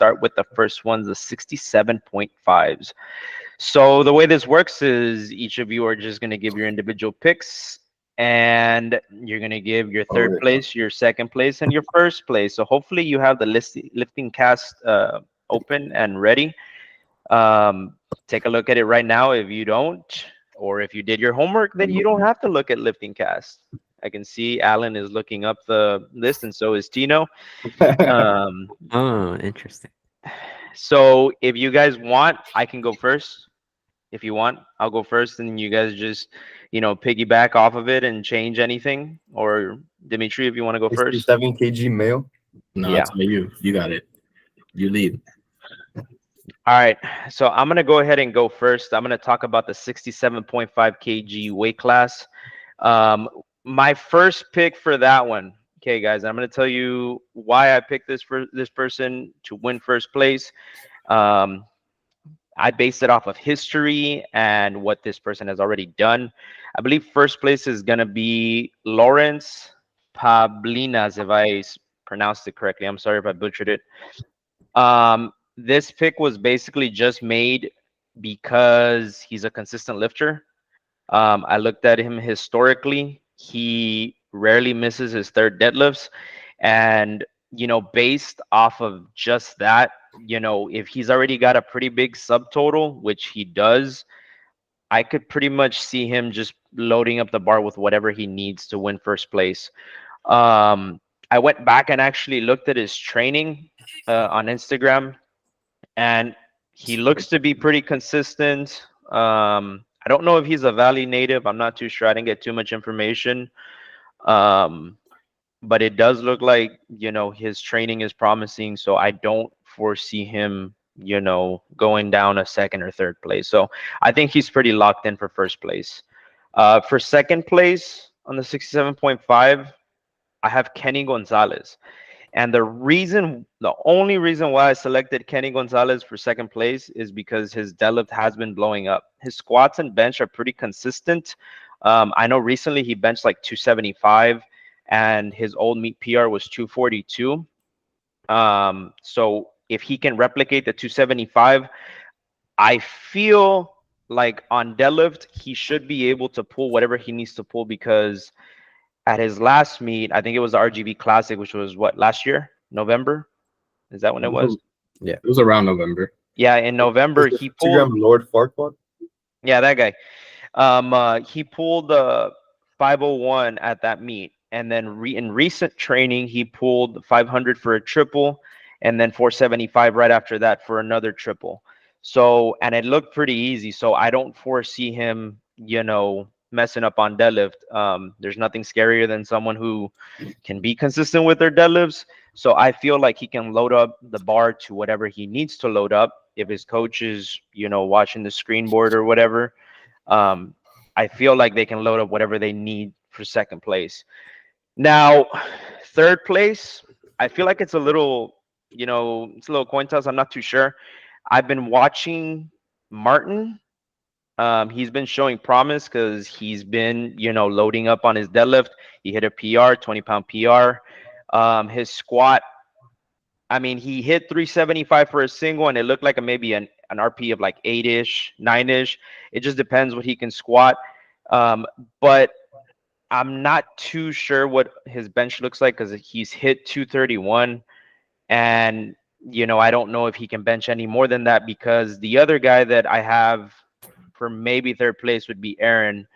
start with the first ones, the 67.5s. So the way this works is each of you are just going to give your individual picks, and you're going to give your third place, your second place, and your first place. So hopefully you have the lifting cast open and ready. Take a look at it right now. If you don't, or if you did your homework, then you don't have to look at lifting cast. I can see Alan is looking up the list, and so is Tino. Oh, interesting. So if you guys want, I can go first. If you want, I'll go first, and you guys just, piggyback off of it and change anything. Or Dimitri, if you want to go first. 67 kg male. No, Yeah. it's all you. You got it. You lead. All right. So I'm going to go ahead and go first. I'm going to talk about the 67.5 kg weight class. My first pick for that one. Okay, guys, I'm going to tell you why I picked this person to win first place. I based it off of history and what this person has already done. I believe first place is going to be Lawrence Pablinas, if I pronounced it correctly. I'm sorry if I butchered it. This pick was basically just made because he's a consistent lifter. I looked at him historically. He rarely misses his third deadlifts. And, based off of just that, if he's already got a pretty big subtotal, which he does, I could pretty much see him just loading up the bar with whatever he needs to win first place. I went back and actually looked at his training on Instagram, and he looks to be pretty consistent. I don't know if he's a Valley native. I'm not too sure. I didn't get too much information. But it does look like, his training is promising. So I don't foresee him, going down a second or third place. So I think he's pretty locked in for first place. For second place on the 67.5, I have Kenny Gonzalez. And the only reason why I selected Kenny Gonzalez for second place is because his deadlift has been blowing up. His squats and bench are pretty consistent. I know recently he benched like 275, and his old meet PR was 242. So if he can replicate the 275, I feel like on deadlift, he should be able to pull whatever he needs to pull, because at his last meet, I think it was the RGB Classic, which was what, last year, November? Is that when it was? Yeah, it was around November. Yeah, in November he pulled. Lord Farquaad. Yeah, that guy. He pulled the 501 at that meet, and then in recent training he pulled 500 for a triple, and then 475 right after that for another triple. So, and it looked pretty easy. So I don't foresee him, messing up on deadlift. There's nothing scarier than someone who can be consistent with their deadlifts. So I feel like he can load up the bar to whatever he needs to load up. If his coach is, watching the screen board or whatever, I feel like they can load up whatever they need for second place. Now, third place, I feel like it's a little, it's a little coin toss. I'm not too sure. I've been watching Martin. He's been showing promise because he's been, loading up on his deadlift. He hit a PR, 20-pound PR. His squat, I mean, he hit 375 for a single, and it looked like maybe an RP of like 8-ish, 9-ish. It just depends what he can squat. But I'm not too sure what his bench looks like, because he's hit 231. And, I don't know if he can bench any more than that, because the other guy that I have for maybe third place would be Aaron.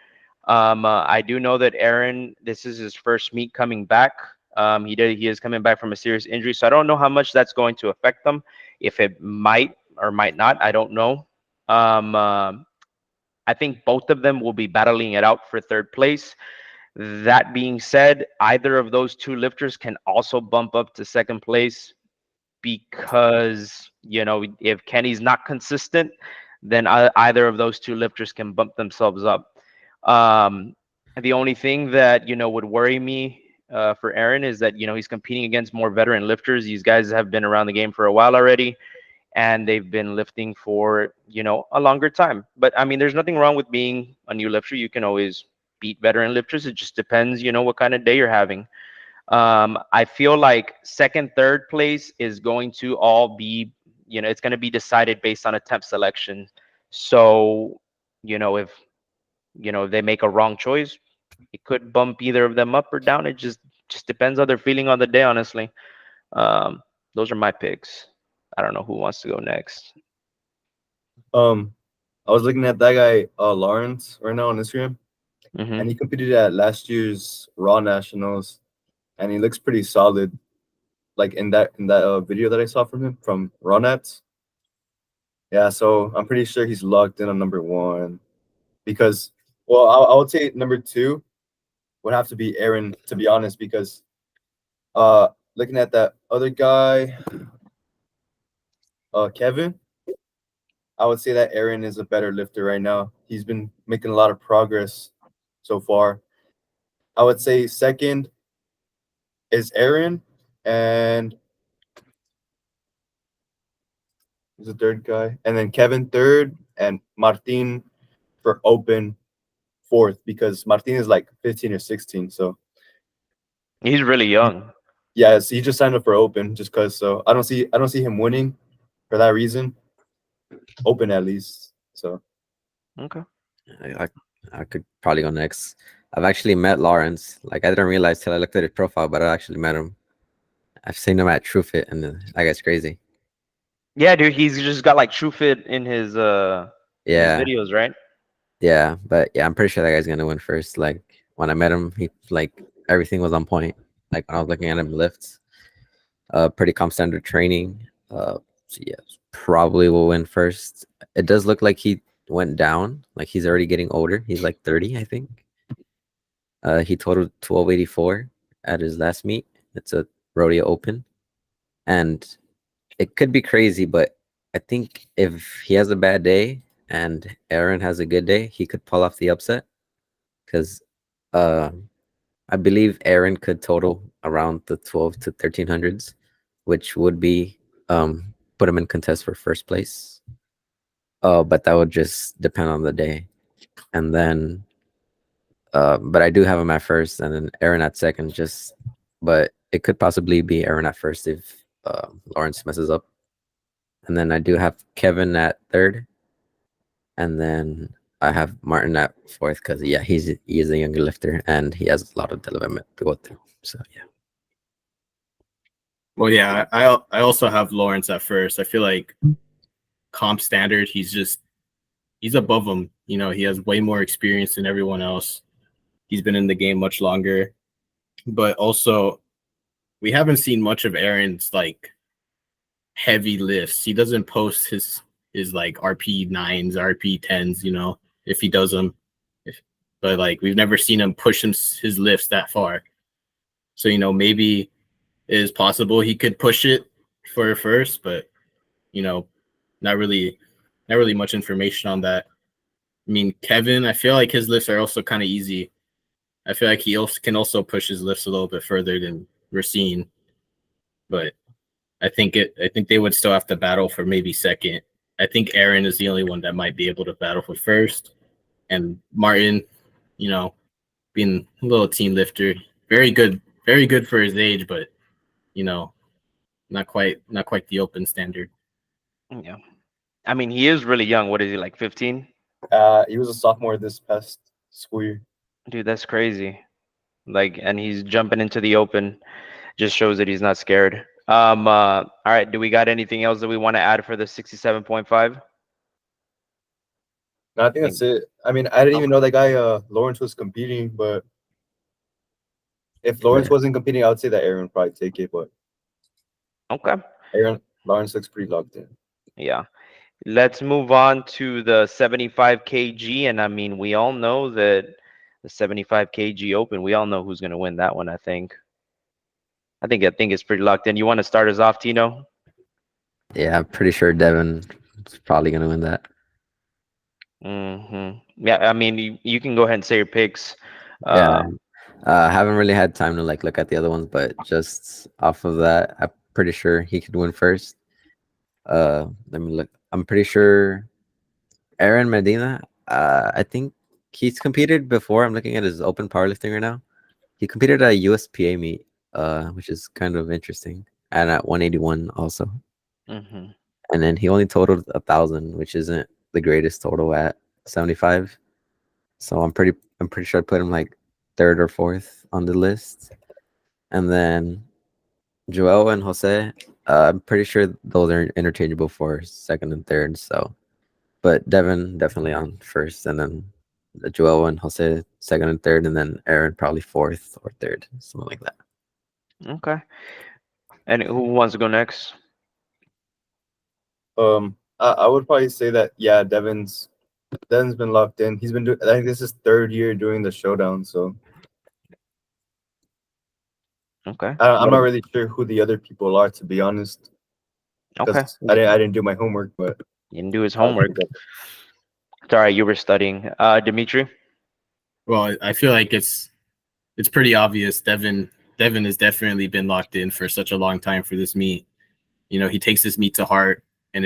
I do know that Aaron, this is his first meet coming back. He is coming back from a serious injury, so I don't know how much that's going to affect them. If it might or might not, I don't know. I think both of them will be battling it out for third place. That being said, either of those two lifters can also bump up to second place, because, if Kenny's not consistent, then either of those two lifters can bump themselves up. The only thing that, would worry me for Aaron is that, he's competing against more veteran lifters. These guys have been around the game for a while already, and they've been lifting for, a longer time. But, I mean, there's nothing wrong with being a new lifter. You can always beat veteran lifters. It just depends, what kind of day you're having. I feel like second, third place is going to all be, it's going to be decided based on attempt selection. So, if if they make a wrong choice, it could bump either of them up or down. It just depends on their feeling on the day, honestly. Um, those are my picks. I don't know who wants to go next. Um, I was looking at that guy, Lawrence, right now on Instagram, and Hmm. he competed at last year's Raw Nationals, and he looks pretty solid. Like in that video that I saw from him from Raw Nats. Yeah, so I'm pretty sure he's locked in on number one because, well, I would say number two would have to be Aaron, to be honest, because looking at that other guy, Kevin, I would say that Aaron is a better lifter right now. He's been making a lot of progress so far. I would say second is Aaron, and who's the third guy? And then Kevin third, and Martin for open fourth because Martin is like 15 or 16. So He's really young. yeah, so he just signed up for open just cause. So I don't see him winning for that reason. Open at least. So Okay. I, I I could probably go next. I've actually met Lawrence. Like I didn't realize till I looked at his profile, but I actually met him. I've seen him at TrueFit, and that guy's crazy. Yeah, dude, he's just got like true fit in his Yeah, videos, right? yeah, but yeah, I'm pretty sure that guy's gonna win first. Like when I met him, he like everything was on point. Like when I was looking at him lifts, pretty calm standard training. So yeah, probably will win first. It does look like he went down. Like he's already getting older. He's like 30, I think. He totaled 1284 at his last meet. It's a rodeo open, and it could be crazy, but I think if he has a bad day and Aaron has a good day, he could pull off the upset because uh, I believe Aaron could total around the 12 to 1300s, which would be put him in contest for first place. But that would just depend on the day, and then but I do have him at first, and then Aaron at second. But it could possibly be Aaron at first if Lawrence messes up. And then I do have Kevin at third, and then I have Martin at fourth because yeah, he is a younger lifter and he has a lot of development to go through. So yeah, Well, yeah, I also have Lawrence at first. I feel like comp standard, he's above him. You know, he has way more experience than everyone else. He's been in the game much longer. But also, we haven't seen much of Aaron's like heavy lifts. He doesn't post his like RP9s, RP10s, you know, if he does them. But like we've never seen him push his lifts that far. So, you know, maybe it is possible he could push it for first, but you know, not really much information on that. I mean, Kevin, I feel like his lifts are also kind of easy. I feel like he also can also push his lifts a little bit further than Racine, but I think they would still have to battle for maybe second. I think Aaron is the only one that might be able to battle for first, and Martin, you know, being a little team lifter, very good for his age, but you know, not quite the open standard. Yeah. I mean, he is really young. What is he, like 15? he was a sophomore this past school year. Dude, that's crazy. Like, and he's jumping into the open. Just shows that he's not scared. All right. Do we got anything else that we want to add for the 67.5? No, I think that's it. I mean, I didn't even know that guy Lawrence was competing, but if Lawrence yeah. wasn't competing, I would say that Aaron would probably take it. But Okay. Lawrence looks pretty locked in. Yeah. Let's move on to the 75 kg. And I mean, we all know that the 75 kg open, we all know who's going to win that one, I think. I think it's pretty locked in. You want to start us off, Tino? yeah, I'm pretty sure Devin is probably gonna win that. Yeah, I mean, you can go ahead and say your picks. Yeah, I haven't really had time to like look at the other ones, but just off of that, I'm pretty sure he could win first. Let me look. I'm pretty sure Aaron Medina. I think he's competed before. I'm looking at his open powerlifting right now. He competed at a USPA meet which is kind of interesting, and at 181 also. Hmm. And then he only totaled 1,000, which isn't the greatest total at 75. So I'm pretty sure I put him like third or fourth on the list. And then Joel and Jose, I'm pretty sure those are interchangeable for second and third. So, but Devin definitely on first, and then Joel and Jose second and third, and then Aaron probably fourth or third, something like that. Okay. And who wants to go next? I would probably say that yeah, Devin's been locked in. He's been doing. I think this is third year doing the showdown. So Okay. I'm not really sure who the other people are, to be honest, Okay. because I didn't do my homework. But He didn't do his I'll homework. look it up. Sorry, you were studying. Dimitri? Well, I feel like it's pretty obvious. Devin has definitely been locked in for such a long time for this meet. You know, he takes this meet to heart, and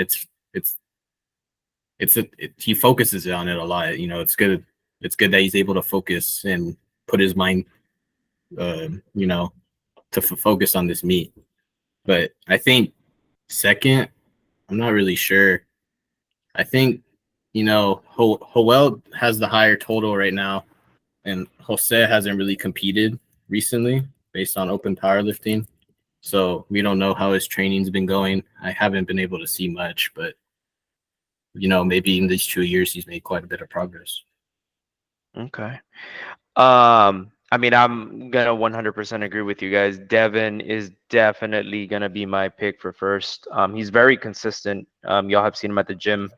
he focuses on it a lot. You know, it's good. It's good that he's able to focus and put his mind, you know, to focus on this meet. But I think second, I'm not really sure. I think, you know, Joel has the higher total right now, and Jose hasn't really competed recently based on open powerlifting. So we don't know how his training's been going. I haven't been able to see much, but you know, maybe in these 2 years he's made quite a bit of progress. Okay. I mean, I'm gonna 100% agree with you guys. Devin is definitely gonna be my pick for first. He's very consistent. Y'all have seen him at the gym,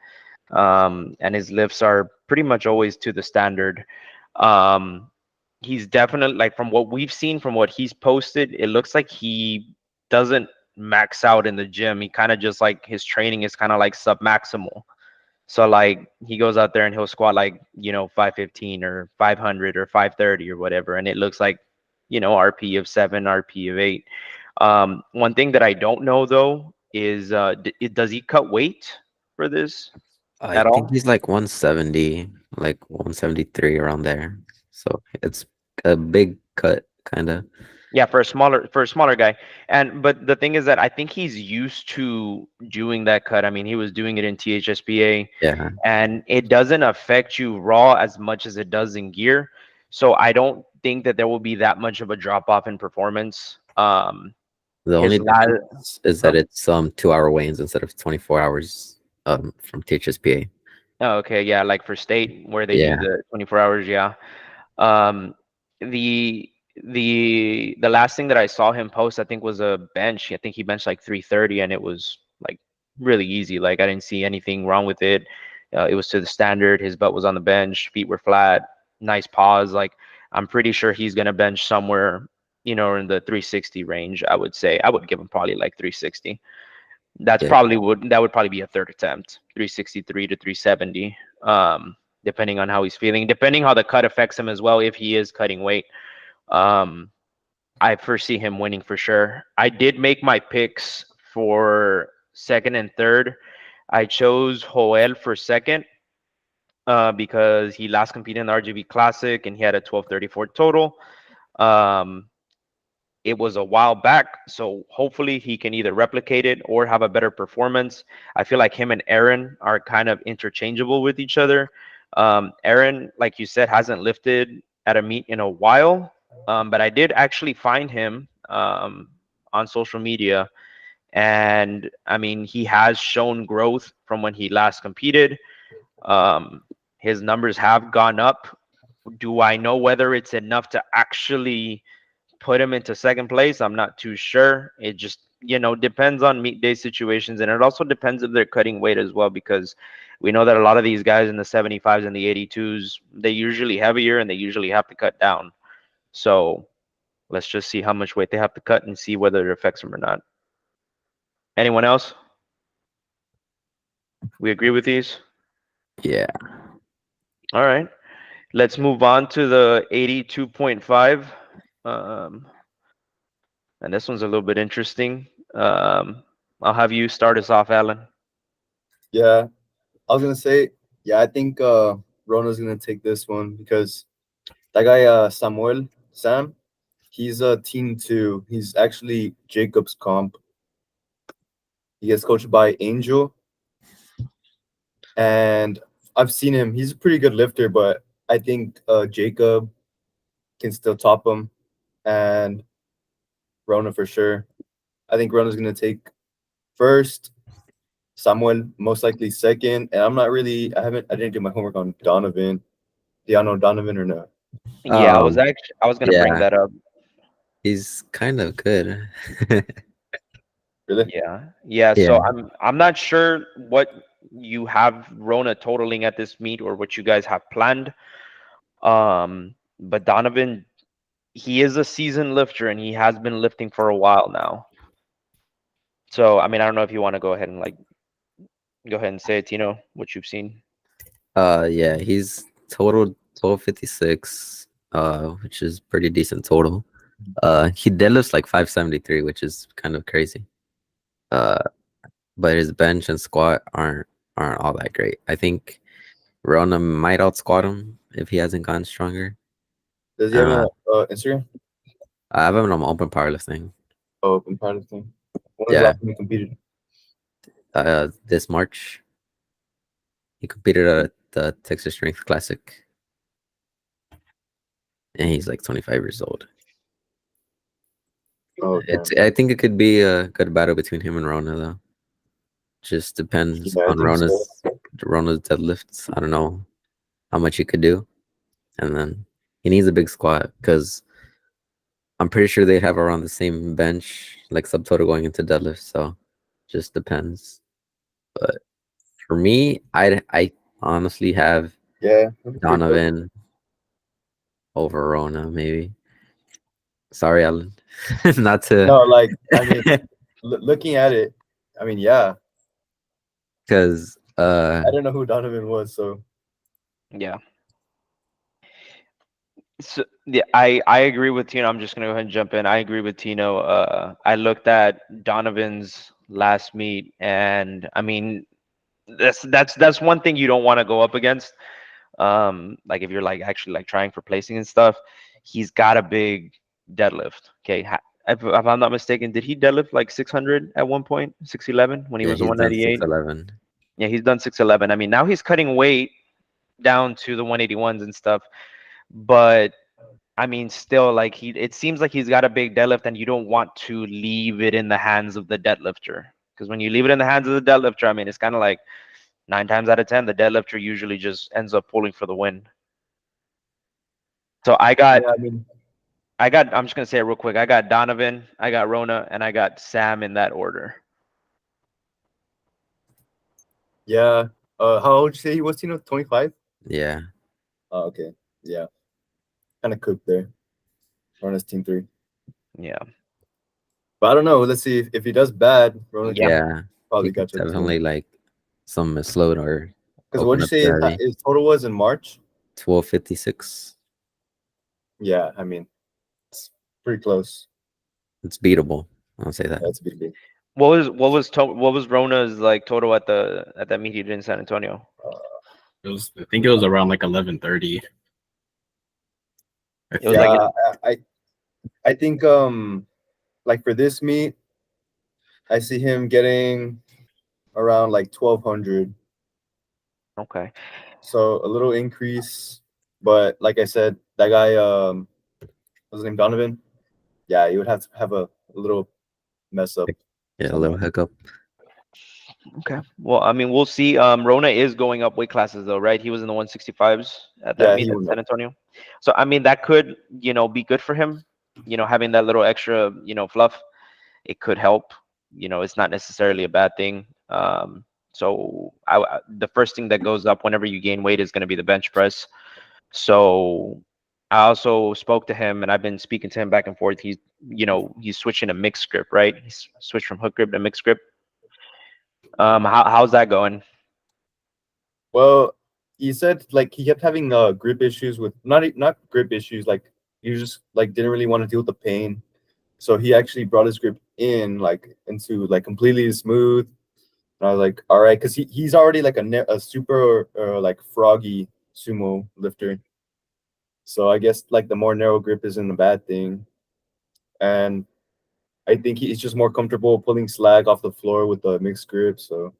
and his lifts are pretty much always to the standard. Um, he's definitely, like, from what we've seen, from what he's posted, it looks like he doesn't max out in the gym. He kind of just, like, his training is kind of like sub-maximal. So, like, he goes out there and he'll squat like, 515 or 500 or 530 or whatever, and it looks like, RP of 7, RP of 8. One thing that I don't know though is, does he cut weight for this I at think all? he's like 170, like 173 around there. So it's a big cut, kind of. Yeah, for a smaller guy. But the thing is that I think he's used to doing that cut. I mean, he was doing it in THSPA, Yeah. and it doesn't affect you raw as much as it does in gear. So I don't think that there will be that much of a drop off in performance. The His only last, difference is that it's 2-hour weigh-ins instead of 24 hours from THSPA. oh, okay, yeah, like for state where they do Yeah. the 24 hours, yeah. Um, the the last thing that I saw him post, I think, was a bench. I think he benched like 330, and it was like really easy. Like, I didn't see anything wrong with it. It was to the standard. His butt was on the bench, feet were flat, nice pause. Like, I'm pretty sure he's gonna bench somewhere, in the 360 range. I would say I would give him probably like 360. Yeah. That would probably be a third attempt, 363 to 370. Depending on how he's feeling, depending how the cut affects him as well. If he is cutting weight, um, I foresee him winning for sure. I did make my picks for second and third. I chose Joel for second, because he last competed in the RGB Classic and he had a 1234 total. Um, it was a while back, so hopefully he can either replicate it or have a better performance. I feel like him and Aaron are kind of interchangeable with each other. Aaron, like you said, hasn't lifted at a meet in a while, but I did actually find him on social media, and I mean, he has shown growth from when he last competed. Um, his numbers have gone up. Do I know whether it's enough to actually put him into second place? I'm not too sure. It just, depends on meet day situations, and it also depends if they're cutting weight as well, because we know that a lot of these guys in the 75s and the 82s, they usually heavier and they usually have to cut down. So let's just see how much weight they have to cut and see whether it affects them or not. Anyone else? We agree with these? Yeah. All right. Let's move on to the 82.5. And this one's a little bit interesting. I'll have you start us off, Alan. Yeah, I was gonna say, yeah, I think Rona's gonna take this one because that guy Sam, He's a team 2. He's actually Jacob's comp. He gets coached by Angel, and I've seen him. He's a pretty good lifter, but I think Jacob can still top him, and Rona for sure. I think Rona's gonna take first. Samuel most likely second, and I didn't do my homework on Donovan. Do y'all know Donovan or no? Yeah, Um, I was gonna bring yeah, that up. he's kind of good. Really? Yeah, yeah. Yeah. So I'm not sure what you have Rona totaling at this meet or what you guys have planned. But Donovan, he is a seasoned lifter and he has been lifting for a while now. So I mean, I don't know if you want to go ahead and go ahead and say it, Tino, what you've seen. Yeah, he's total 1256, which is pretty decent total. He deadlifts like 573, which is kind of crazy. But his bench and squat aren't all that great. I think Rona might out squat him if he hasn't gotten stronger. Does he have Uh, an Instagram? I have him on open powerlifting. Oh, open part of thing. When was the Yeah. last time he competed? This March, he competed at the Texas Strength Classic, and he's like 25 years old. Oh, I think it could be a good battle between him and Rona, though. Just depends yeah, I on think so. Rona's deadlifts. I don't know how much he could do, and then he needs a big squat because I'm pretty sure they have around the same bench, like subtotal going into deadlift. So just depends. But for me, I honestly have Yeah, that'd be pretty cool. Donovan over Rona, maybe. Sorry, Alan. Not to No, like I mean, looking at it, I mean, yeah, because I don't know who Donovan was, so Yeah. So yeah, I agree with Tino. I'm just gonna go ahead and jump in. I agree with Tino. I looked at Donovan's last meet, and I mean, that's one thing you don't want to go up against. Like if you're like actually like trying for placing and stuff, he's got a big deadlift. Okay, if I'm not mistaken, did he deadlift like 600 at one point, 611 when he yeah, was a he's done 198? 611. Yeah, he's done 611. I mean, now he's cutting weight down to the 181s and stuff, but I mean, still, like it seems like he's got a big deadlift, and you don't want to leave it in the hands of the deadlifter, because when you leave it in the hands of the deadlifter, I mean, it's kind of like 9 times out of 10, the deadlifter usually just ends up pulling for the win. So yeah, I mean, I'm just gonna say it real quick. I got Donovan, I got Rona, and I got Sam in that order. yeah. How old did you say he was? 25? Yeah. Oh, okay, yeah, kind of cooked there. Rona's team 3, Yeah, but I don't know. Let's see if he does bad. Rona Yeah. Yeah. probably He could got you definitely like some misload or because what open did you up say early. his total was in March? 1256. Yeah, I mean, it's pretty close. It's beatable. I'll say that. That's a big deal. what was Rona's like total at that meet he did in San Antonio? I think it was around like 11:30. It was Yeah, like I think like for this meet, I see him getting around like 1200. okay. So a little increase, but like I said, that guy what's his name, Donovan? Yeah, you would have to have a little mess up. Yeah, a little hiccup. Okay. Well, I mean, we'll see. Rona is going up weight classes though, right? He was in the 165s at that Yeah, meet he at went San up. Antonio. So I mean, that could, be good for him. Having that little extra, fluff, it could help. It's not necessarily a bad thing. So the first thing that goes up whenever you gain weight is going to be the bench press. So I also spoke to him, and I've been speaking to him back and forth. He's switching to mixed grip, right? He's switched from hook grip to mixed grip. How's that going? Well, he said like he kept having grip issues with not grip issues, like he just like didn't really want to deal with the pain. So he actually brought his grip in like into like completely smooth. And I was like, all right, because he's already like a super like froggy sumo lifter. So I guess like the more narrow grip isn't a bad thing. and I think he's just more comfortable pulling slack off the floor with the mixed grip. So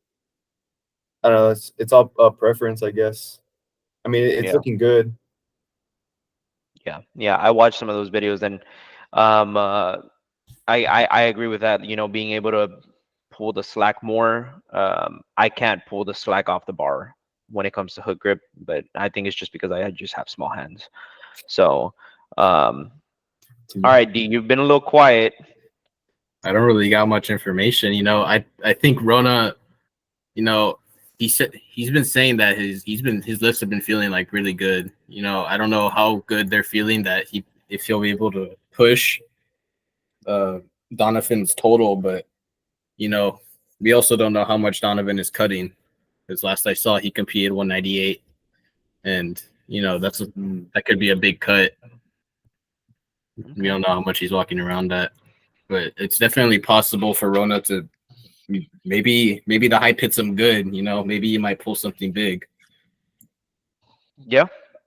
I don't know. It's all preference, I guess. I mean, it's Yeah. looking good. Yeah. I watched some of those videos, and um, uh, I agree with that. Being able to pull the slack more. I can't pull the slack off the bar when it comes to hook grip, but I think it's just because I just have small hands. So, all right, D, you've been a little quiet. I don't really got much information. I think Rona, he said he's been saying that his lifts have been feeling like really good. I don't know how good they're feeling that if he'll be able to push Donovan's total, but we also don't know how much Donovan is cutting. Because last I saw, he competed 198, and that could be a big cut. We don't know how much he's walking around at, but it's definitely possible for Rona to maybe the hype hits him good. Maybe he might pull something big. Yeah,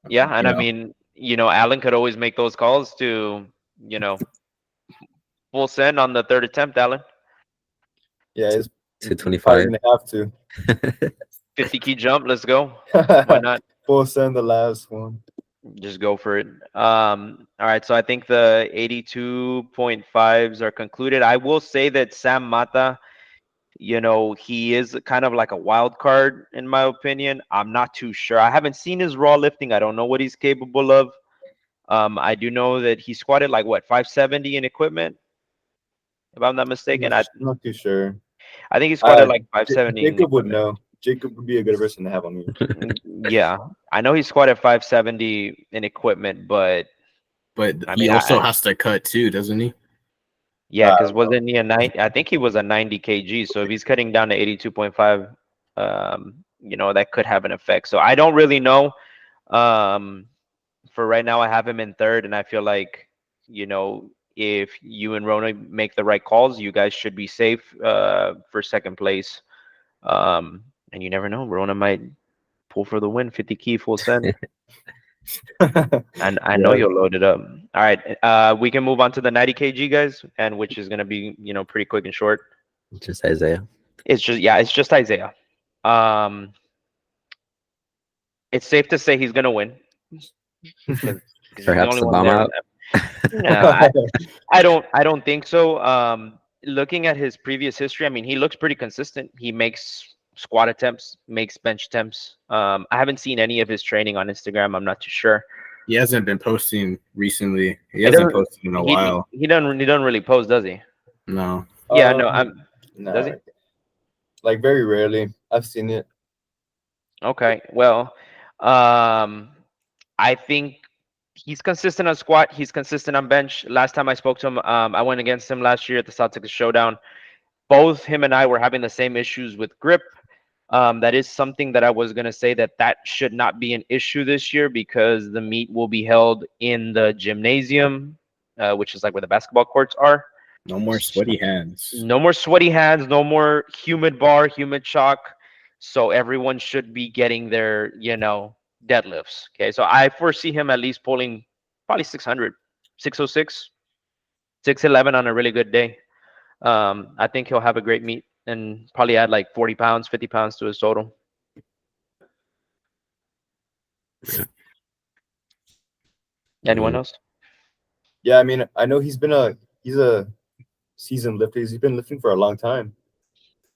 and I mean, Alan could always make those calls to, full send on the third attempt, Alan. Yeah, it's 225. gonna have to. 50 key jump, let's go. Why not? Full send the last one. Just go for it. All right, so I think the 82.5s are concluded. I will say that Sam Mata, he is kind of like a wild card in my opinion. I'm not too sure. I haven't seen his raw lifting. I don't know what he's capable of. I do know that he squatted like 570 in equipment, if I'm not mistaken. I'm not too sure. I think he squatted like 570. Jacob would know. Jacob would be a good person to have on here. Yeah, I know he squatted 570 in equipment, but he also has to cut too, doesn't he? Yeah, because wasn't he a 90? I think he was a 90 kg. So if he's cutting down to 82.5, that could have an effect. So I don't really know. For right now, I have him in third, and I feel like, if you and Rona make the right calls, you guys should be safe for second place. And you never know, Rona might pull for the win, 50 key full send. And I know you'll load it up. All right, we can move on to the 90 kg guys, and which is gonna be pretty quick and short. Just Isaiah. It's just Isaiah. It's safe to say he's gonna win. Perhaps the bomb out. No, I don't think so. Looking at his previous history, I mean, he looks pretty consistent. He makes squat attempts, makes bench attempts. I haven't seen any of his training on Instagram. I'm not too sure. He hasn't been posting recently. He hasn't posted in a while. He doesn't really post, does he? No. Yeah, no. Does he? Like very rarely. I've seen it. Okay. Well, I think he's consistent on squat. He's consistent on bench. Last time I spoke to him, I went against him last year at the South Texas Showdown. Both him and I were having the same issues with grip. That is something that I was going to say that should not be an issue this year, because the meet will be held in the gymnasium, which is like where the basketball courts are. No more sweaty hands. No more sweaty hands. No more humid bar, humid chalk. So everyone should be getting their, deadlifts. Okay. So I foresee him at least pulling probably 600, 606, 611 on a really good day. I think he'll have a great meet and probably add like 40 pounds, 50 pounds to his total. Anyone else? Yeah, I mean, I know he's a seasoned lifter. He's been lifting for a long time.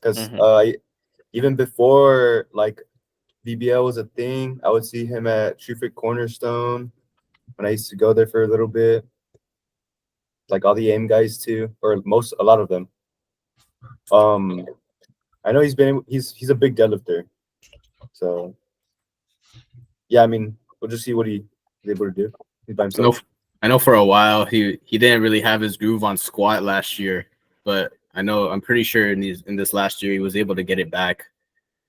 Because even before like VBL was a thing, I would see him at True Cornerstone when I used to go there for a little bit. Like all the AIM guys too, or a lot of them. I know he's a big deadlifter. So yeah, I mean, we'll just see what he's able to do. He's by himself. I know for a while he didn't really have his groove on squat last year, but I'm pretty sure in this last year he was able to get it back.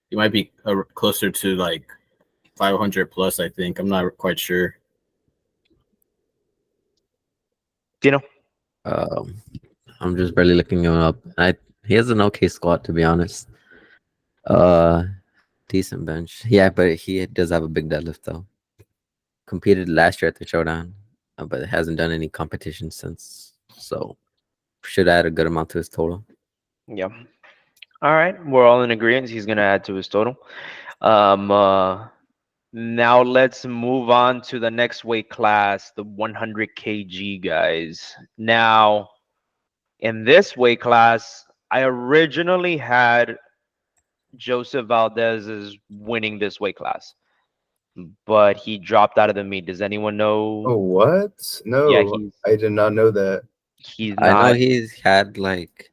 He might be closer to like 500 plus, I think. I'm not quite sure. Dino? I'm just barely looking him up. He has an okay squat, to be honest. Decent bench. Yeah, but he does have a big deadlift though. Competed last year at the Showdown, but hasn't done any competition since. so should add a good amount to his total. Yeah. All right. We're all in agreement. He's gonna add to his total. Um. Now let's move on to the next weight class, the 100 kg guys. Now, in this weight class, I originally had Joseph Valdez is winning this weight class, but he dropped out of the meet. Does anyone know? Oh, what? Yeah, No, I did not know that. he's I know not. he's had like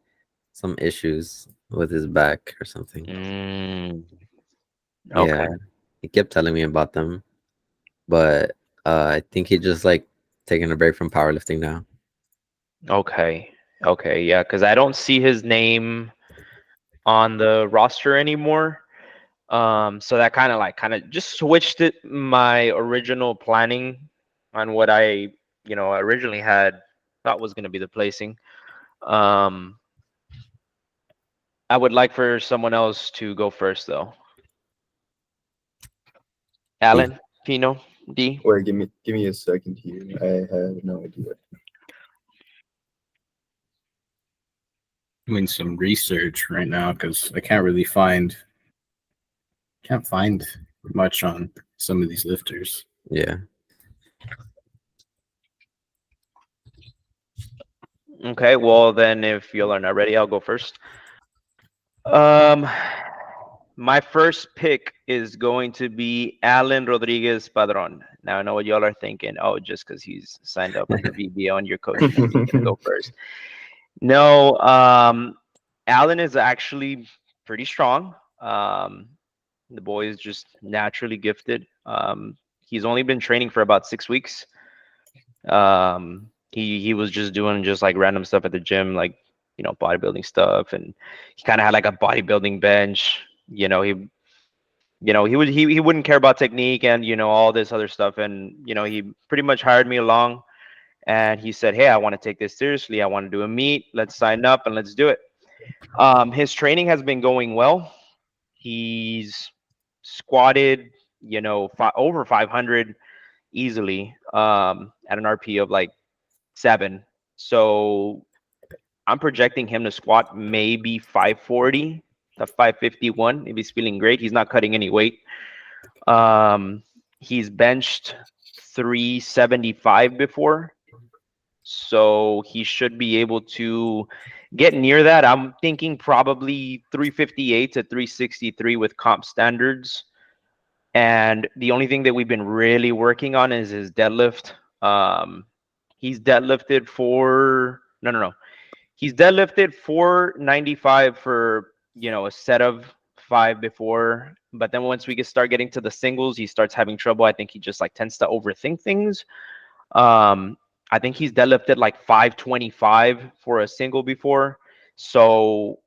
some issues with his back or something. Okay. Yeah, he kept telling me about them, but I think he just like taking a break from powerlifting now. Okay. Okay. Yeah, because I don't see his name on the roster anymore. So that kind of just switched it my original planning on what I originally had thought was gonna be the placing. Um, I would like for someone else to go first though. Alan, Pino, D. Wait, give me a second here. I have no idea. Doing some research right now because I can't find much on some of these lifters. Yeah. Okay, well then if y'all are not ready, I'll go first. My first pick is going to be Alan Rodriguez Padron. Now I know what y'all are thinking. Oh, just because he's signed up under VBL and you're coaching him, he's gonna go first. No, Alan is actually pretty strong. The boy is just naturally gifted. He's only been training for about 6 weeks. He was just doing just like random stuff at the gym, like bodybuilding stuff, and he kind of had like a bodybuilding bench. He wouldn't care about technique and all this other stuff, and he pretty much hired me along, and he said, "Hey, I want to take this seriously. I want to do a meet. Let's sign up and let's do it." His training has been going well. He's squatted, over 500 easily at an RP of like 7. So I'm projecting him to squat maybe 540 to 551 if he's feeling great. He's not cutting any weight. He's benched 375 before, so he should be able to get near that. I'm thinking probably 358 to 363 with comp standards. And the only thing that we've been really working on is his deadlift. He's deadlifted for no. He's deadlifted 495 for a set of 5 before, but then once we can start getting to the singles, he starts having trouble. I think he just like tends to overthink things. I think he's deadlifted like 525 for a single before. So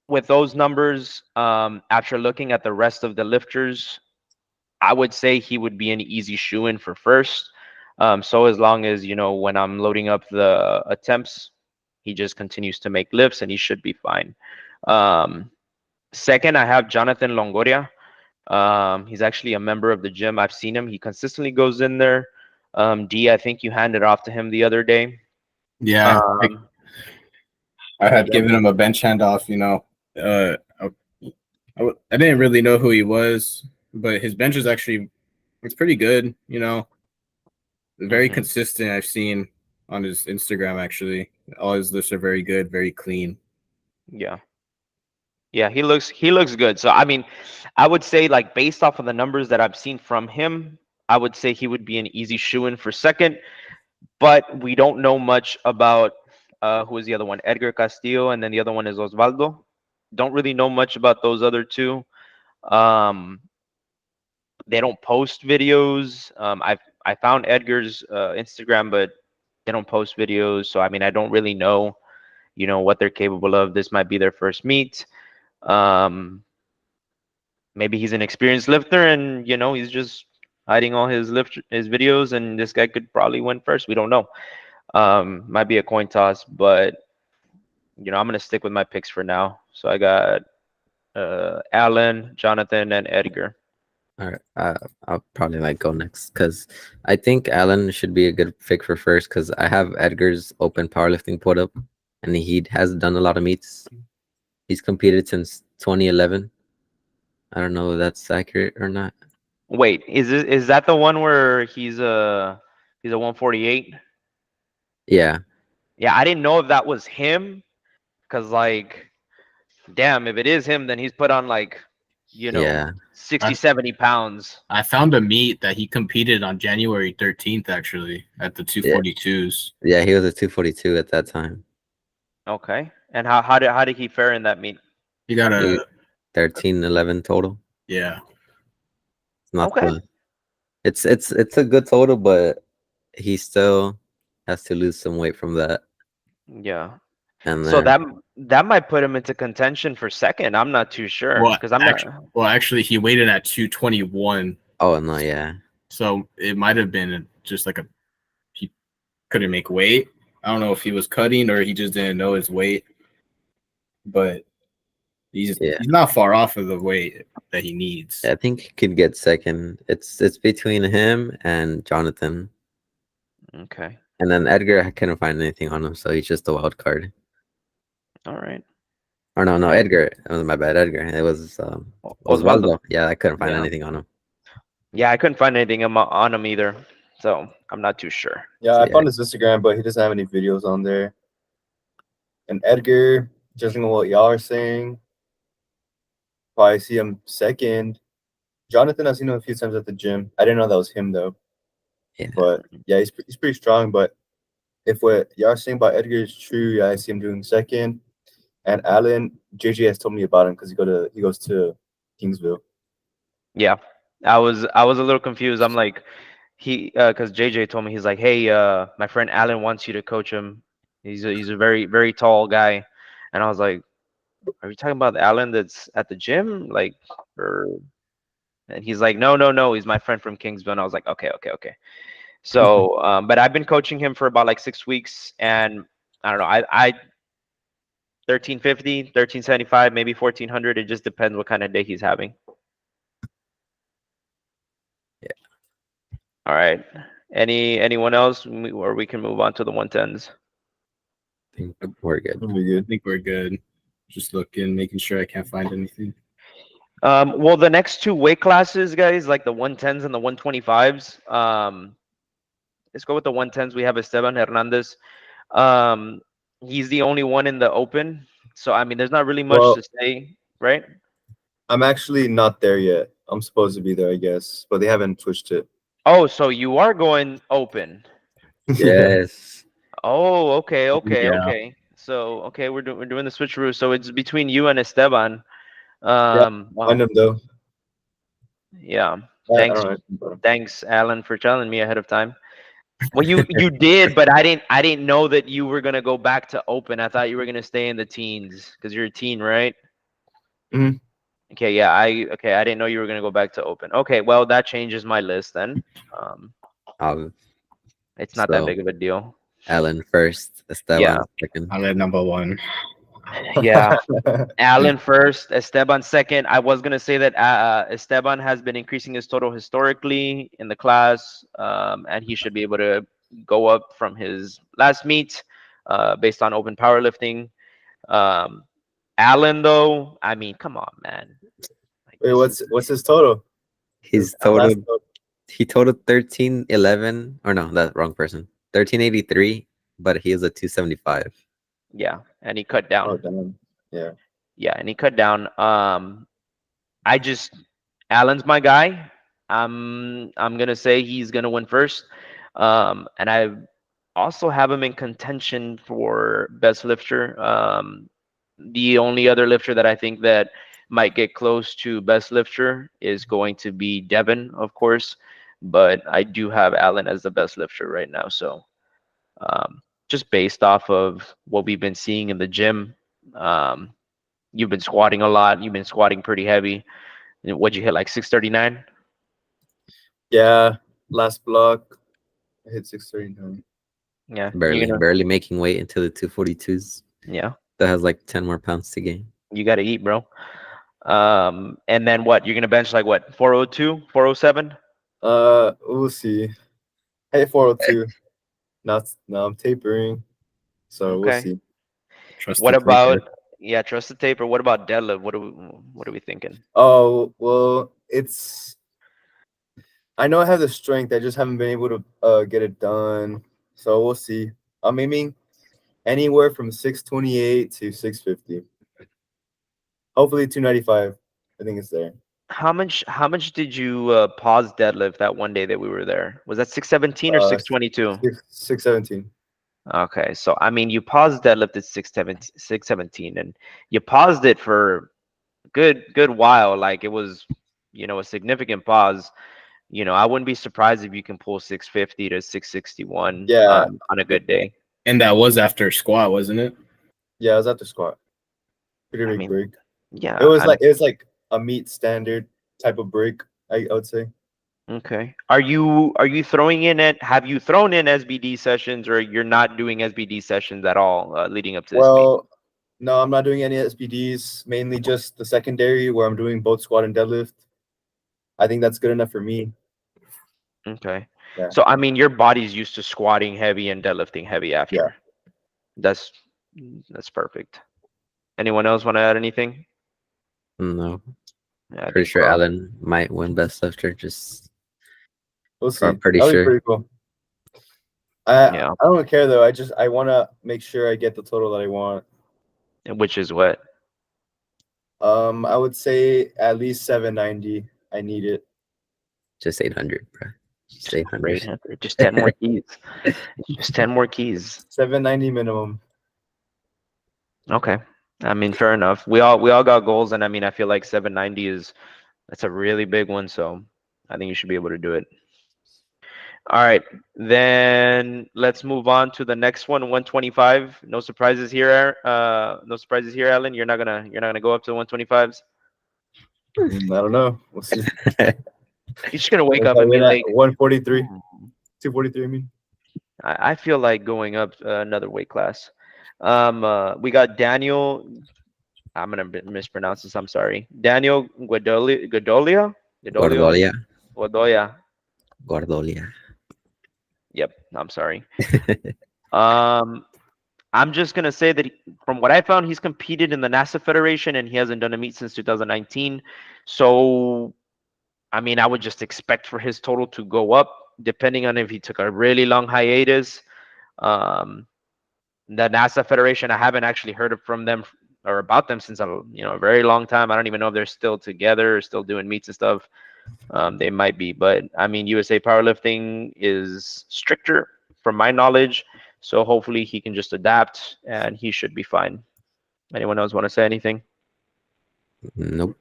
with those numbers, after looking at the rest of the lifters, I would say he would be an easy shoe-in for first. So as long as, when I'm loading up the attempts, he just continues to make lifts and he should be fine. Second, I have Jonathan Longoria. He's actually a member of the gym. I've seen him. He consistently goes in there. D, I think you handed off to him the other day. Yeah, I had given him a bench handoff. I didn't really know who he was, but his bench is actually it's pretty good. Very consistent. I've seen on his Instagram actually. All his lifts are very good, very clean. Yeah, he looks good. So I mean, I would say like based off of the numbers that I've seen from him, I would say he would be an easy shoe-in for second. But we don't know much about who is the other one, Edgar Castillo, and then the other one is Osvaldo. Don't really know much about those other two. They don't post videos. I found Edgar's Instagram, but they don't post videos. So I mean, I don't really know, what they're capable of. This might be their first meet. Maybe he's an experienced lifter, and he's just hiding all his videos, and this guy could probably win first. We don't know. Might be a coin toss, but I'm gonna stick with my picks for now. So I got Alan, Jonathan, and Edgar. All right, I'll probably like go next because I think Alan should be a good pick for first because I have Edgar's open powerlifting put up, and he has done a lot of meets. He's competed since 2011. I don't know if that's accurate or not. Wait, is that the one where he's a 148? Yeah, Yeah, I didn't know if that was him, cause like, damn, if it is him, then he's put on like, yeah, 60, 70 pounds. I found a meet that he competed on January 13th, actually, at the 242s. yeah. He was a 242 at that time. Okay, and how did he fare in that meet? He got He- a 13-11 total. yeah. It's not Okay. it's a good total, but he still has to lose some weight from that. Yeah. And So then that might put him into contention for second. I'm not too sure Well, because I'm not. actually, he weighed in at 221, oh no, yeah, so it might have been just like he couldn't make weight. I don't know if he was cutting or he just didn't know his weight, but he's not far off of the weight that he needs. I think he could get second. It's between him and Jonathan, Okay. and then Edgar. I couldn't find anything on him, so he's just a wild card. All right. Or no, Edgar. That was my bad, Edgar. It was Osvaldo. Yeah, I couldn't find Yeah. anything on him. Yeah, I couldn't find anything on him either, so I'm not too sure. Yeah, So, I yeah. found his Instagram, but he doesn't have any videos on there. And Edgar, judging on what y'all are saying, probably see him second. Jonathan, I've seen him a few times at the gym. I didn't know that was him though. Yeah. But yeah, he's pretty strong. But if what y'all are saying about Edgar is true, yeah, I see him doing second. And Alan, JJ has told me about him because he goes to Kingsville. Yeah, I was a little confused. I'm like, because JJ told me, he's like, hey, my friend Alan wants you to coach him. He's a very, very tall guy, and I was like, are you talking about the Alan that's at the gym, like, or? And he's like, no, he's my friend from Kingsville. And I was like, okay. So, but I've been coaching him for about like 6 weeks, and I don't know, I 1350, 1375, maybe 1400. It just depends what kind of day he's having. Yeah. All right. Anyone else, or we can move on to the 110s? I think we're good. That'll be I good. think we're good. Just looking, making sure I can't find anything. Well, the next two weight classes, guys, like the 110s and the 125s. Let's go with the 110s. We have Esteban Hernandez. He's the only one in the open, so I mean, there's not really much to say, right? I'm actually not there yet. I'm supposed to be there, I guess, but they haven't switched it. Oh, so you are going open. Yes. Oh, okay. Yeah. So okay, we're doing the switcheroo. So it's between you and Esteban. Find him though. Yeah. I don't know. Thanks, Alan, for telling me ahead of time. Well, you did, but I didn't know that you were gonna go back to open. I thought you were gonna stay in the teens because you're a teen, right? Mhm. Okay, yeah. I didn't know you were gonna go back to open. Okay, well that changes my list then. It's not that So- big of a deal. Alan first, Esteban Yeah. second. I'm at number one. Yeah. Alan first, Esteban second. I was gonna say that Esteban has been increasing his total historically in the class, and he should be able to go up from his last meet, based on open powerlifting. Alan, though, I mean, come on, man. Like, Wait, this what's his total? He's Last totaled. total. He totaled 1311. Or no, that's wrong person. 1383, but he is a 275. yeah, and he cut down. Oh, damn. Yeah. Yeah, and he cut down. Alan's my guy. I'm gonna say he's gonna win first. And I also have him in contention for best lifter. The only other lifter that I think that might get close to best lifter is going to be Devin, of course. But I do have Alan as the best lifter right now. So just based off of what we've been seeing in the gym, you've been squatting a lot. You've been squatting pretty heavy. What'd you hit, like 639? Yeah. Last block, I hit 639. Yeah. Barely making weight into the 242s. Yeah. That has like 10 more pounds to gain. You got to eat, bro. And then what? You're gonna bench like what? 402, 407? We'll see. Hey, 402. Now I'm tapering, so we'll Okay. see. Trust What the taper. about trust the taper? What about deadlift? What are we thinking? Oh well, I know I have the strength. I just haven't been able to get it done. So we'll see. I'm aiming anywhere from 628 to 650. Hopefully 295. I think it's there. How much did you pause deadlift that one day that we were there? Was that 617 or 622? 617. Okay, so I mean you paused deadlift at 617, and you paused it for a good while. Like it was, a significant pause. I wouldn't be surprised if you can pull 650 to 661 Yeah. on a good day. And that was after squat, wasn't it? Yeah, I was at the squat. Pretty I big mean, break. yeah. It was like a meet standard type of break, I would say. Okay. Are you throwing in it? Have you thrown in SBD sessions, or you're not doing SBD sessions at all leading up to this meet? Well, no, I'm not doing any SBDs, mainly just the secondary where I'm doing both squat and deadlift. I think that's good enough for me. Okay. Yeah. So I mean, your body's used to squatting heavy and deadlifting heavy after. Yeah. That's perfect. Anyone else want to add anything? No, Yeah, I pretty think sure we're all- Alan might win best lifter. Just We'll see. I'm pretty That'll be sure. pretty cool. Yeah. I don't care though. I want to make sure I get the total that I want. Which is what? I would say at least 790. I need it. Just 800, bro. Just 800. 800. Just 10 more keys. Just 10 more keys. 790 minimum. Okay. I mean, fair enough. We all got goals, and I mean, I feel like 790 that's a really big one, so I think you should be able to do it. All right, then let's move on to the next one, 125. No surprises here. No surprises here, Alan. You're not gonna go up to the 125s. I don't know. We'll see. You're just gonna wake up and be like 143, 243. I mean, I feel like going up another weight class. We got Daniel. I'm gonna mispronounce this. I'm sorry. Daniel Godolia. Gordolia. Yep. I'm sorry. I'm just gonna say that from what I found, he's competed in the NASA Federation and he hasn't done a meet since 2019. So, I mean, I would just expect for his total to go up, depending on if he took a really long hiatus. The NASA Federation, I haven't actually heard from them or about them since a very long time. I don't even know if they're still together or still doing meets and stuff. They might be, but I mean, USA Powerlifting is stricter from my knowledge, so hopefully he can just adapt and he should be fine. Anyone else want to say anything? Nope.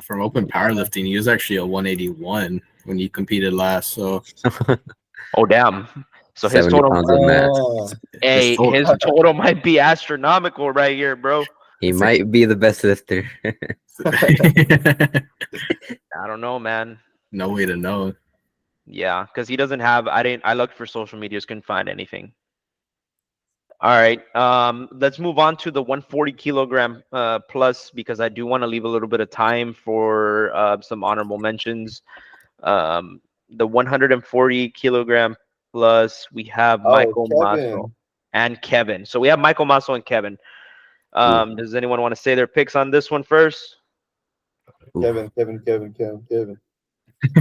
From open powerlifting, he was actually a 181 when he competed last. So Oh damn! So his 70 total, pounds of mass. oh, hey, total- his total might be astronomical right here, bro. He might be the best lifter. I don't know, man. no way to know. Yeah, because he doesn't have. I looked for social medias, couldn't find anything. All right. Let's move on to the 140 kilogram plus, because I do want to leave a little bit of time for some honorable mentions. The 140 kilogram plus, we have Michael Masso Kevin. and Kevin. So we have Michael Masso and Kevin. Does anyone want to say their picks on this one first? Kevin.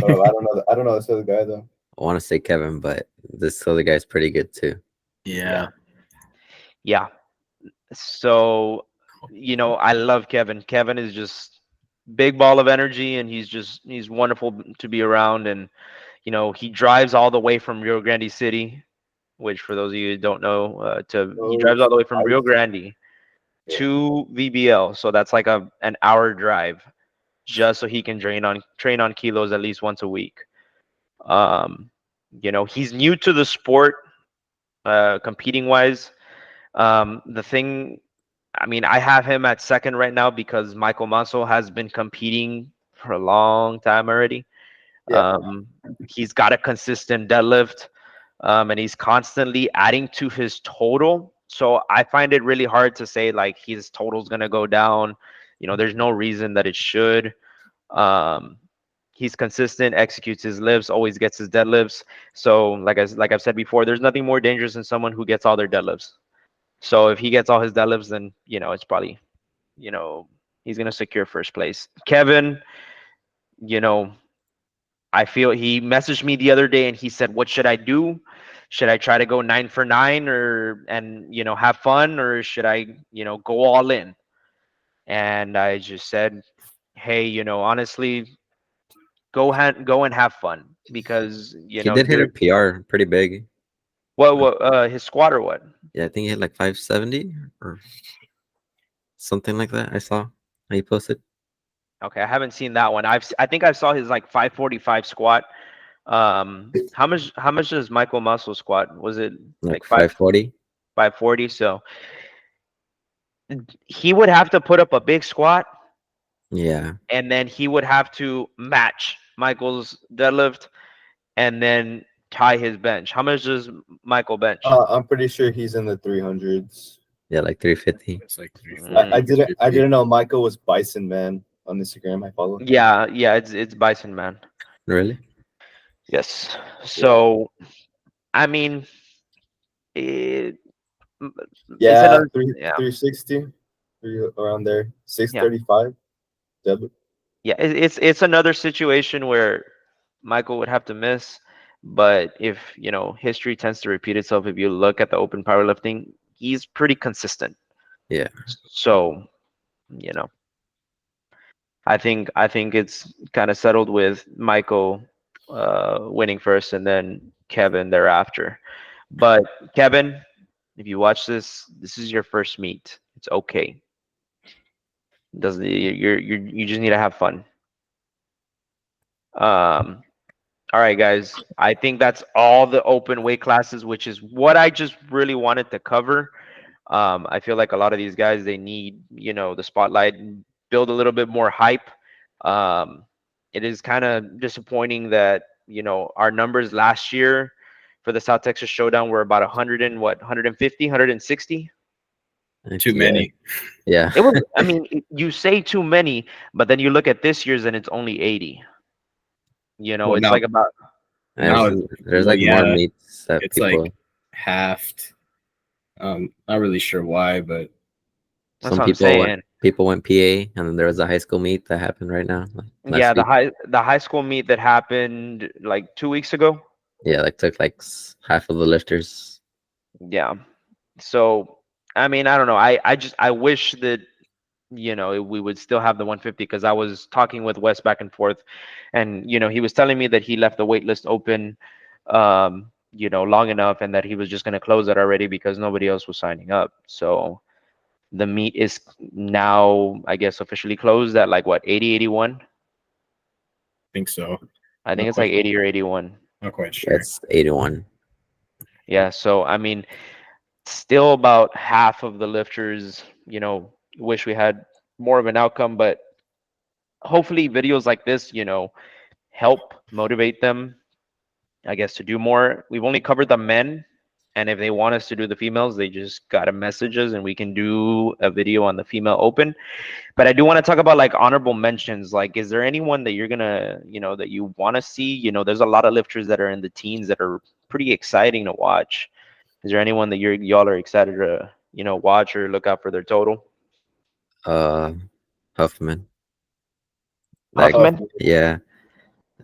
Oh, I don't know this other guy though. I want to say Kevin, but this other guy's pretty good too. Yeah. Yeah. So, I love Kevin. Kevin is just big ball of energy, and he's wonderful to be around. And, he drives all the way from Rio Grande City, which for those of you who don't know, he drives all the way from Rio Grande to VBL. So that's like an hour drive just so he can train on kilos at least once a week. He's new to the sport, competing wise. The thing, I mean, I have him at second right now because Michael Masso has been competing for a long time already. Yeah. He's got a consistent deadlift, and he's constantly adding to his total. So I find it really hard to say like his total's gonna go down, there's no reason that it should. Um, he's consistent, executes his lifts, always gets his deadlifts. So like I've said before, there's nothing more dangerous than someone who gets all their deadlifts. So if he gets all his deadlifts, then it's probably he's gonna secure first place. Kevin, you know, I feel he messaged me the other day and he said, "What should I do? Should I try to go 9 for 9 and have fun, or should I go all in?" And I just said, "Hey, honestly, go and have fun because He did hit a you're PR pretty big. what his squad or what?" Yeah, I think he hit like 570 or something like that. I saw he posted Okay, I haven't seen that one. I think I saw his like 545 squat. How much does Michael Muscle squat? Was it like like 5 540. 540? So he would have to put up a big squat, Yeah, and then he would have to match Michael's deadlift, and then tie his bench. How much does Michael bench? I'm pretty sure he's in the 300s. yeah, like 350. It's like I didn't know Michael was Bison Man on Instagram. I follow him. Yeah, it's Bison Man. Really? Yes. So I mean, it, Yeah, another- 360, around there. 635. yeah, it's another situation where Michael would have to miss, but if history tends to repeat itself, if you look at the open powerlifting, he's pretty consistent. Yeah. So I think it's kind of settled with Michael winning first and then Kevin thereafter. But Kevin, if you watch this is your first meet. It's okay. Doesn't you just need to have fun. All right, guys. I think that's all the open weight classes, which is what I just really wanted to cover. I feel like a lot of these guys, they need the spotlight, and build a little bit more hype. It is kind of disappointing that our numbers last year for the South Texas Showdown were about 100 and 150, 160. too many. Yeah. It was. I mean, you say too many, but then you look at this year's and it's only 80. Well, it's now- like about Now There's like more yeah, meets that it's people. like halved. Not really sure why, but that's Some what I'm people saying. went PA, and then there was a high school meet that happened right now. Like Yeah, last week. the high school meet that happened like 2 weeks ago. Yeah, like took like half of the lifters. Yeah. So I mean, I don't know. I wish that we would still have the 150, because I was talking with Wes back and forth, and he was telling me that he left the wait list open long enough, and that he was just going to close it already because nobody else was signing up. So the meet is now, I guess, officially closed at like what, 80, 81? I think so. I think Not it's like quite- 80 or 81. Not quite sure. It's 81. Yeah, so I mean, still about half of the lifters, wish we had more of an outcome, but hopefully videos like this, help motivate them, I guess, to do more. We've only covered the men, and if they want us to do the females, they just gotta message us and we can do a video on the female open. But I do want to talk about like honorable mentions. Like, is there anyone that you're gonna, that you want to see? There's a lot of lifters that are in the teens that are pretty exciting to watch. Is there anyone that y'all are excited to, watch or look out for their total? Huffman. Like, Huffman? yeah.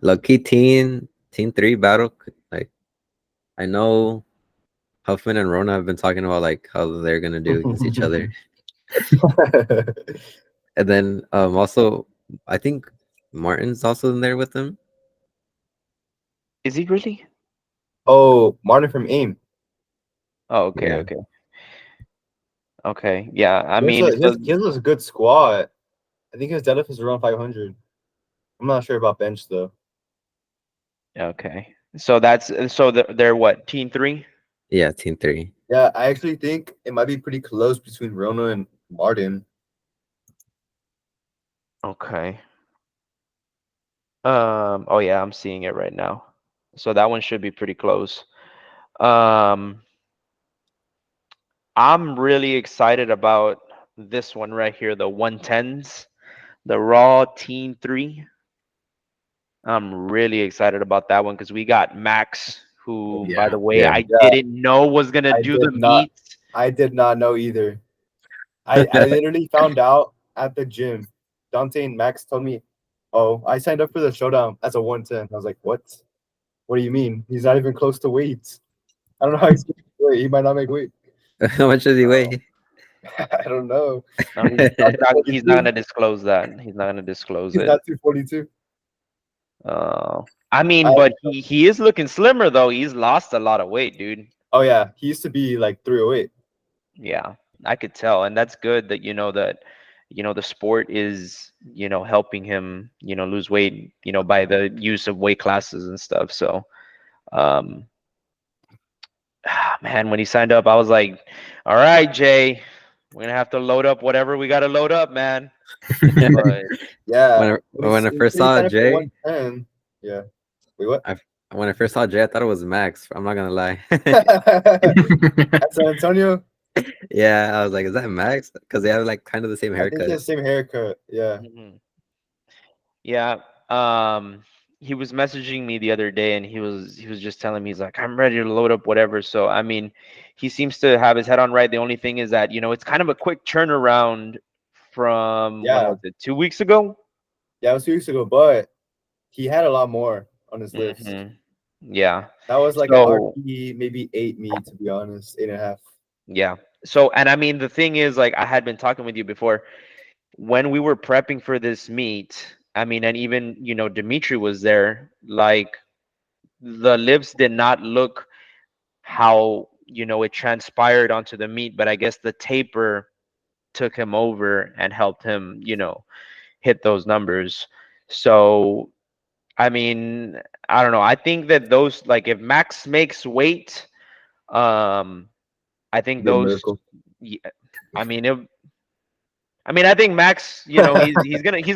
Lucky teen 3 battle. Like, I know Huffman and Rona have been talking about like how they're gonna do against each other. And then also I think Martin's also in there with them. Is he really? Oh, Martin from AIM. Oh, okay, Yeah. okay. Yeah, I He mean, has a good squat. I think his deadlift is around 500. I'm not sure about bench though. okay. So they're what, teen 3? Yeah, teen 3. Yeah, I actually think it might be pretty close between Rona and Martin. Okay. Oh yeah, I'm seeing it right now. So that one should be pretty close. I'm really excited about this one right here, the 110s, the Raw Team 3. I'm really excited about that one because we got Max, who, by Yeah. the way, Yeah. I Yeah. didn't know was gonna I do the did not. meet. I did not know either. I literally found out at the gym. Dante and Max told me, "Oh, I signed up for the Showdown as a 110." I was like, "What? What do you mean? He's not even close to weight. I don't know how he's going to weight. He might not make weight. How much does he weigh? I don't know. No, he's not gonna disclose that. He's not gonna disclose He's it. not 242. I mean, but he is looking slimmer though. He's lost a lot of weight, dude. Oh yeah, he used to be like 308. Yeah, I could tell, and that's good that the sport is helping him lose weight by the use of weight classes and stuff. So, man, when he signed up, I was like, all right, Jay, we're gonna have to load up whatever we gotta load up, man. But Yeah. When I he first signed saw up for Jay, 110. Yeah. Wait, what? when I first saw Jay, I thought it was Max. I'm not gonna lie. At San Antonio. Yeah, I was like, is that Max? Because they have like kind of the same I think he haircut. has the same haircut. Yeah. mhm. Yeah, he was messaging me the other day, and he was just telling me, he's like, I'm ready to load up whatever. So I mean, he seems to have his head on right. The only thing is that it's kind of a quick turnaround from when Yeah. was it, 2 weeks ago? Yeah, it was 2 weeks ago, but he had a lot more on his list. Mhm. Yeah. That was like So- a RP, maybe 8 me, to be honest, 8.5. Yeah. So, and I mean, the thing is, like, I had been talking with you before when we were prepping for this meet. I mean, and even, Dimitri was there. Like, the lifts did not look how, it transpired onto the meet, but I guess the taper took him over and helped him, hit those numbers. So, I mean, I don't know. I think that those, like, if Max makes weight, I think Be a those. miracle. Yeah, I mean, I think Max. He's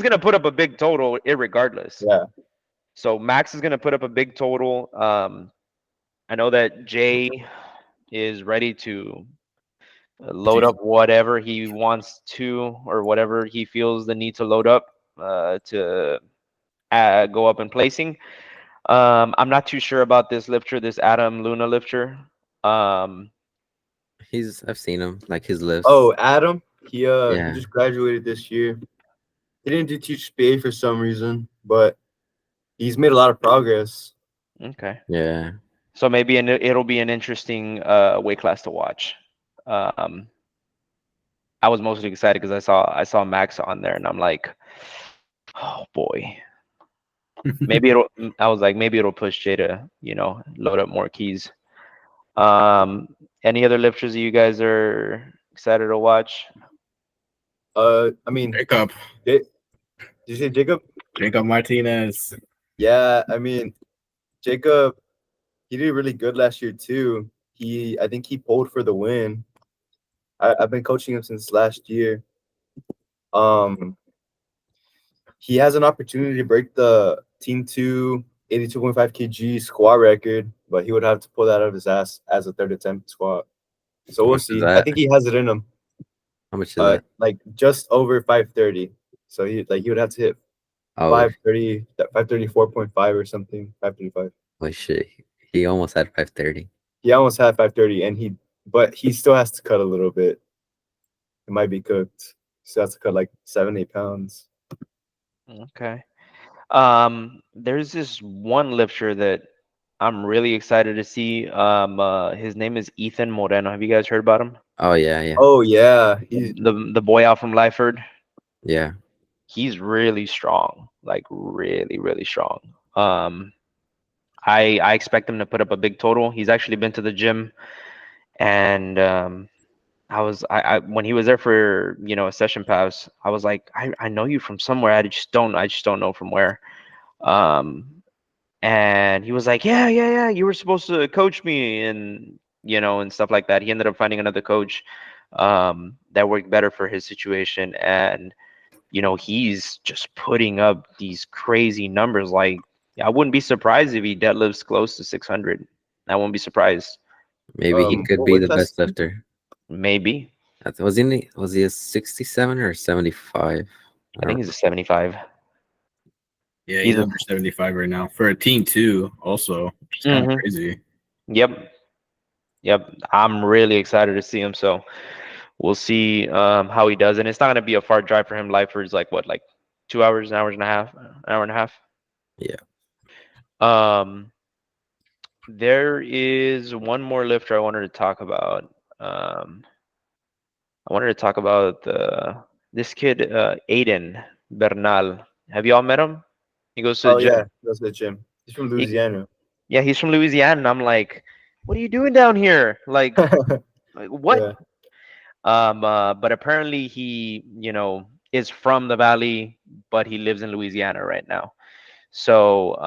gonna put up a big total, irregardless. Yeah. So Max is gonna put up a big total. I know that Jay is ready to load up whatever he wants to, or whatever he feels the need to load up to go up in placing. I'm not too sure about this lifter, this Adam Luna lifter. I've seen him, like his lifts. Oh, Adam, he Yeah. just graduated this year. He didn't do teach BA for some reason, but he's made a lot of progress. Okay. Yeah. So maybe it'll be an interesting weight class to watch. I was mostly excited because I saw Max on there, and I'm like, oh boy. I was like, maybe it'll push Jay to, load up more keys. Any other lifters that you guys are excited to watch? I mean, Jacob. did you say Jacob? Jacob Martinez. Yeah, I mean, Jacob, he did really good last year too. I think he pulled for the win. I've been coaching him since last year. He has an opportunity to break the Team 2 82.5 kg squat record, but he would have to pull that out of his ass as a third attempt squat. So we'll much is see. that? I think he has it in him. How much is that? Like just over 530. So he would have to hit Oh, 530, 534.5 or something, 535. holy shit. He almost had 530. He almost had 530, but he still has to cut a little bit. It might be cooked. Still has to cut like 7-8 pounds. Okay. There's this one lifter that I'm really excited to see. His name is Ethan Moreno. Have you guys heard about him? Oh, yeah. Oh yeah, he's The boy out from Lyford. Yeah. He's really strong, like really, really strong. I expect him to put up a big total. He's actually been to the gym, and I when he was there for a session pass, I was like, I know you from somewhere. I just don't know from where. And he was like, yeah, you were supposed to coach me, and and stuff like that. He ended up finding another coach that worked better for his situation, and he's just putting up these crazy numbers. Like, I wouldn't be surprised if he deadlifts close to 600. I won't be surprised. Maybe he could what be weight the class best is he? lifter. Maybe. Was he a 67 or 75? I think he's a 75. Yeah, He's he's a- under 75 right now for a team too. Also, which is kind of Mhm. crazy. Yep. Yep. I'm really excited to see him. So we'll see how he does. And it's not going to be a far drive for him. Lifer is like what, like 2 hours, an hour and a half, an hour and a half. Yeah. There is one more lifter I wanted to talk about. I wanted to talk about this kid, Aiden Bernal. Have you all met him? He goes to the Oh gym. yeah, that's the gym. He's from He, Louisiana. yeah, he's from Louisiana, and I'm like, what are you doing down here? Like what? Yeah. But apparently he, is from the Valley, but he lives in Louisiana right now. So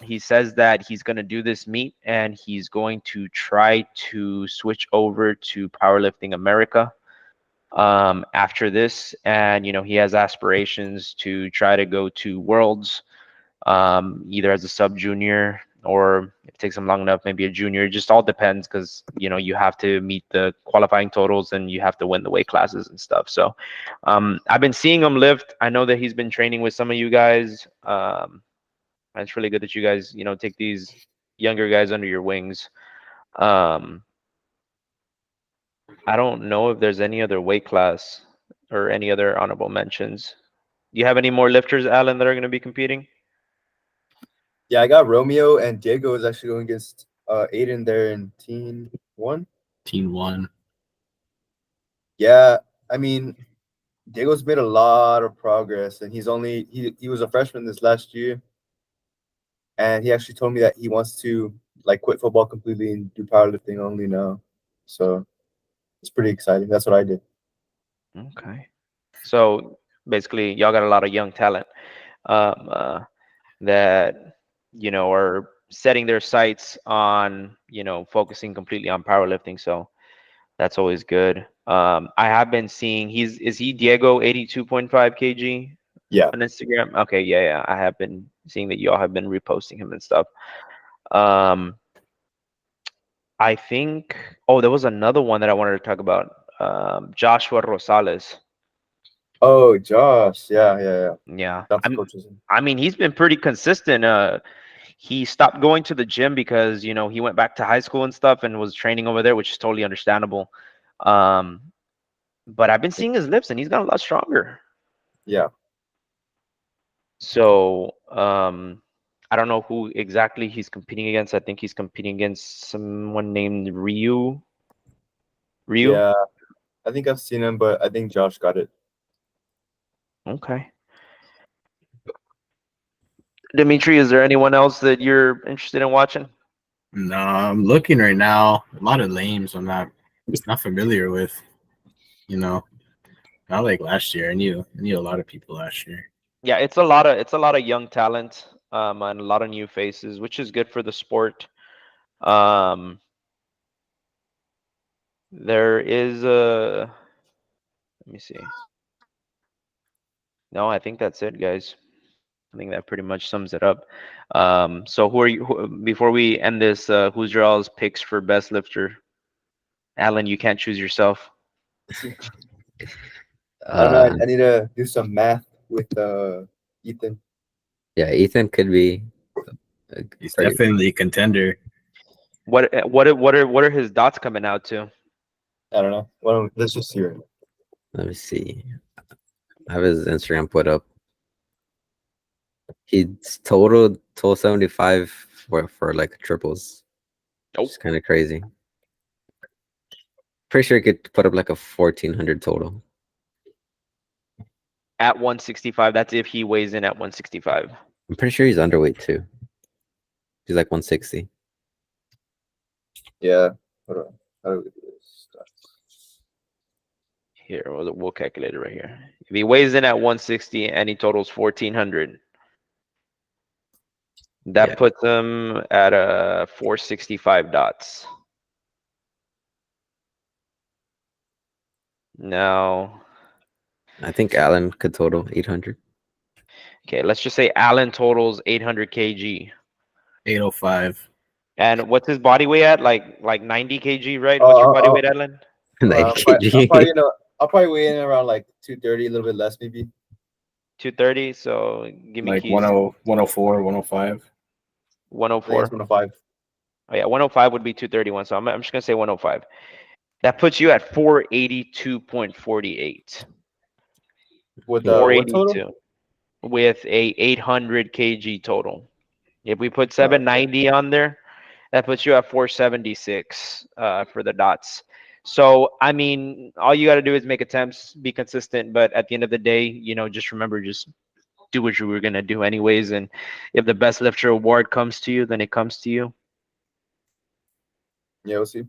he says that he's going to do this meet and he's going to try to switch over to Powerlifting America after this. And, he has aspirations to try to go to Worlds, either as a sub junior or if it takes him long enough, maybe a junior. It just all depends because, you have to meet the qualifying totals and you have to win the weight classes and stuff. So I've been seeing him lift. I know that he's been training with some of you guys. And it's really good that you guys, take these younger guys under your wings. I don't know if there's any other weight class or any other honorable mentions. Do you have any more lifters, Alan, that are going to be competing? Yeah, I got Romeo and Diego is actually going against Aiden there in Team 1. Team 1. Yeah, I mean, Diego's made a lot of progress, and he was a freshman this last year, and he actually told me that he wants to like quit football completely and do powerlifting only now. So it's pretty exciting. That's what I did. Okay. So basically, y'all got a lot of young talent that, are setting their sights on, focusing completely on powerlifting. So that's always good. I have been seeing is he Diego 82.5 kg Yeah. on Instagram? Okay, yeah. I have been seeing that y'all have been reposting him and stuff. I think there was another one that I wanted to talk about. Joshua Rosales. Oh, Josh. Yeah. Yeah. That's the coaches. I mean, he's been pretty consistent. He stopped going to the gym because, he went back to high school and stuff and was training over there, which is totally understandable. But I've been seeing his lifts and he's got a lot stronger. Yeah. So, I don't know who exactly he's competing against. I think he's competing against someone named Ryu. Yeah. I think I've seen him, but I think Josh got it. Okay. Dimitri, is there anyone else that you're interested in watching? No, I'm looking right now. A lot of names I'm not familiar with. Not like last year. I knew a lot of people last year. Yeah, it's a lot of young talent, and a lot of new faces, which is good for the sport. There is let me see. No, I think that's it, guys. I think that pretty much sums it up. So before we end this, who's your all's picks for best lifter? Alan, you can't choose yourself. I don't know. I need to do some math with Ethan. Yeah, Ethan could be. He's definitely a contender. What are his dots coming out to? I don't know. Well, let's just hear it. Let me see. I have his Instagram put up. He's total 75 for like triples. It's kind of crazy. Pretty sure he could put up like a 1400 total. At 165, that's if he weighs in at 165. I'm pretty sure he's underweight too. He's like 160. Yeah. Hold on. How do we do this? Here, we'll calculate it right here. If he weighs in at 160 and he totals 1400, that puts him at 465 dots. Now, I think Alan could total 800. Okay, let's just say Alan totals 800 kg. 805. And what's his body weight at? Like 90 kg, right? What's your body weight, Alan? 90 I'll probably, kg. I'll probably weigh in around like 230, a little bit less maybe. 230. So give me Like keys. 104, 105. I think 104. it's 105. Oh yeah, 105 would be 231. So I'm just gonna say 105. That puts you at 482.48. With the what total? 482 with a 800 kg total. If we put Oh, okay. 790 on there, that puts you at 476 for the dots. So I mean, all you got to do is make attempts, be consistent, but at the end of the day, you know, just remember, just do what you were gonna do anyways. And if the best lifter award comes to you, then it comes to you. Yeah, we'll see.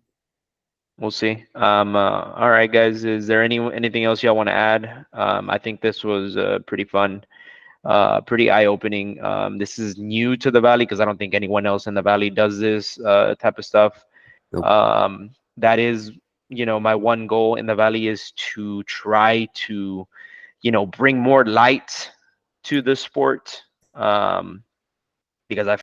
We'll see. All right, guys. Is there anything else y'all want to add? I think this was pretty fun, pretty eye-opening. This is new to the Valley because I don't think anyone else in the Valley does this type of stuff. Nope. That is, you know, my one goal in the Valley is to try to, you know, bring more light to the sport. Because I